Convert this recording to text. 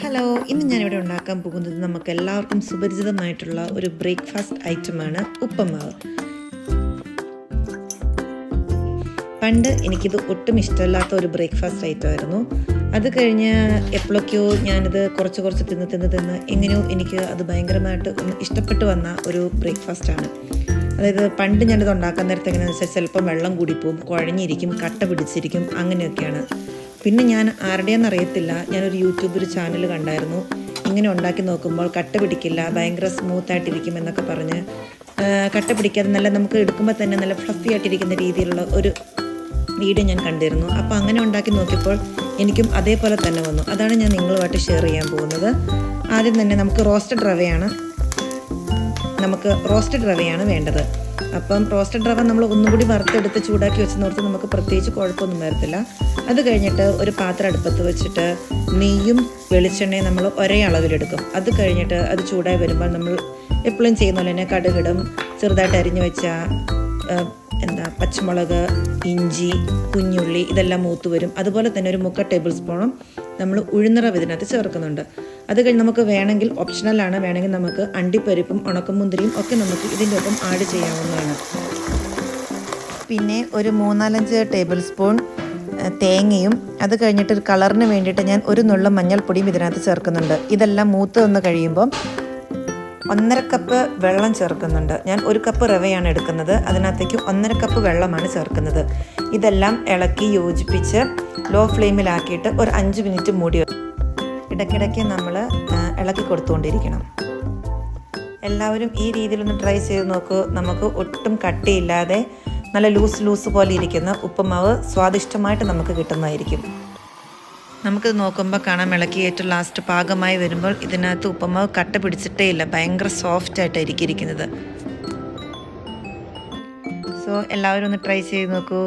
Hello, ഇന്ന് ഞാനിവിടെ ഉണ്ടാക്കാൻ പോകുന്നത് നമുക്ക് എല്ലാവർക്കും സുപരിചിതമായിട്ടുള്ള ഒരു ബ്രേക്ക്ഫാസ്റ്റ് ഐറ്റമാണ് ഉപ്പുമാവ്. പണ്ട് എനിക്കിത് ഒട്ടും ഇഷ്ടമില്ലാത്ത ഒരു ബ്രേക്ക്ഫാസ്റ്റ് ഐറ്റമായിരുന്നു. അത് കഴിഞ്ഞ് എപ്പോഴൊക്കെയോ ഞാനിത് കുറച്ച് തിന്ന് എങ്ങനെയോ എനിക്ക് അത് ഭയങ്കരമായിട്ട് ഇഷ്ടപ്പെട്ടു വന്ന ഒരു ബ്രേക്ക്ഫാസ്റ്റാണ്. അതായത് പണ്ട് ഞാനിത് ഉണ്ടാക്കാൻ നേരത്തെ എങ്ങനെയാണെന്ന് വെച്ചാൽ ചിലപ്പം വെള്ളം കൂടിപ്പോവും, കുഴഞ്ഞിരിക്കും, കട്ട പിടിച്ചിരിക്കും, അങ്ങനെയൊക്കെയാണ്. പിന്നെ ഞാൻ ആരുടെയെന്ന് അറിയത്തില്ല, ഞാനൊരു യൂട്യൂബിൽ ചാനൽ കണ്ടായിരുന്നു, ഇങ്ങനെ ഉണ്ടാക്കി നോക്കുമ്പോൾ കട്ട പിടിക്കില്ല, ഭയങ്കര സ്മൂത്തായിട്ടിരിക്കും എന്നൊക്കെ പറഞ്ഞ്, കട്ട പിടിക്കാതെ നല്ല നമുക്ക് എടുക്കുമ്പോൾ തന്നെ നല്ല ഫ്ലഫി ആയിട്ടിരിക്കുന്ന രീതിയിലുള്ള ഒരു വീഡിയോ ഞാൻ കണ്ടിരുന്നു. അപ്പോൾ അങ്ങനെ ഉണ്ടാക്കി നോക്കിയപ്പോൾ എനിക്കും അതേപോലെ തന്നെ വന്നു. അതാണ് ഞാൻ നിങ്ങളുമായിട്ട് ഷെയർ ചെയ്യാൻ പോകുന്നത്. ആദ്യം തന്നെ നമുക്ക് റോസ്റ്റഡ് റവയാണ് വേണ്ടത്. അപ്പം റോസ്റ്റഡ് റവ നമ്മൾ ഒന്നുകൂടി വറുത്തെടുത്ത് ചൂടാക്കി വെച്ചെന്നോർത്ത് നമുക്ക് പ്രത്യേകിച്ച് കുഴപ്പമൊന്നും വരത്തില്ല. അത് കഴിഞ്ഞിട്ട് ഒരു പാത്രം അടുപ്പത്ത് വെച്ചിട്ട് നെയ്യും വെളിച്ചെണ്ണയും നമ്മൾ ഒരേ അളവിലെടുക്കും. അത് കഴിഞ്ഞിട്ട് അത് ചൂടായി വരുമ്പോൾ നമ്മൾ എപ്പോഴും ചെയ്യുന്ന പോലെ തന്നെ കടുകിടും, ചെറുതായിട്ട് അരിഞ്ഞു വെച്ച പച്ചമുളക്, ഇഞ്ചി, കുഞ്ഞുള്ളി ഇതെല്ലാം മൂത്ത് വരും. അതുപോലെ തന്നെ ഒരു 3 ടേബിൾ സ്പൂണും നമ്മൾ ഉഴുന്നുറവ് ഇതിനകത്ത് ചേർക്കുന്നുണ്ട്. അത് കഴിഞ്ഞ് നമുക്ക് വേണമെങ്കിൽ ഓപ്ഷണലാണ്, വേണമെങ്കിൽ നമുക്ക് അണ്ടിപ്പരിപ്പും ഉണക്കമുന്തിരിയും ഒക്കെ നമുക്ക് ഇതിൻ്റെ ഒപ്പം ആഡ് ചെയ്യാവുന്നതാണ്. പിന്നെ ഒരു 3-4 ടേബിൾ സ്പൂൺ തേങ്ങയും, അത് കഴിഞ്ഞിട്ട് ഒരു കളറിന് വേണ്ടിയിട്ട് ഞാൻ ഒരു നുള്ള മഞ്ഞൾപ്പൊടിയും ഇതിനകത്ത് ചേർക്കുന്നുണ്ട്. ഇതെല്ലാം മൂത്ത് വന്ന് കഴിയുമ്പം 1.5 കപ്പ് വെള്ളം ചേർക്കുന്നുണ്ട്. ഞാൻ 1 കപ്പ് റവയാണ് എടുക്കുന്നത്, അതിനകത്തേക്ക് 1.5 കപ്പ് വെള്ളമാണ് ചേർക്കുന്നത്. ഇതെല്ലാം ഇളക്കി യോജിപ്പിച്ച് ലോ ഫ്ലെയിമിലാക്കിയിട്ട് ഒരു 5 മിനിറ്റ് മൂടി ഇടയ്ക്കിടയ്ക്ക് നമ്മൾ ഇളക്കി കൊടുത്തുകൊണ്ടിരിക്കണം. എല്ലാവരും ഈ രീതിയിലൊന്ന് ട്രൈ ചെയ്ത് നോക്കൂ. നമുക്ക് ഒട്ടും കട്ടിയില്ലാതെ നല്ല ലൂസ് പോലെ ഇരിക്കുന്ന ഉപ്പുമാവ് സ്വാദിഷ്ടമായിട്ട് നമുക്ക് കിട്ടുന്നതായിരിക്കും. നമുക്കിത് നോക്കുമ്പോൾ കാണാം, ഇളക്കി ഏറ്റവും ലാസ്റ്റ് പാകമായി വരുമ്പോൾ ഇതിനകത്ത് ഉപ്പുമാവ് കട്ട പിടിച്ചിട്ടേ ഇല്ല, ഭയങ്കര സോഫ്റ്റായിട്ടായിരിക്കും ഇരിക്കുന്നത്. സോ എല്ലാവരും ഒന്ന് ട്രൈ ചെയ്ത് നോക്കൂ.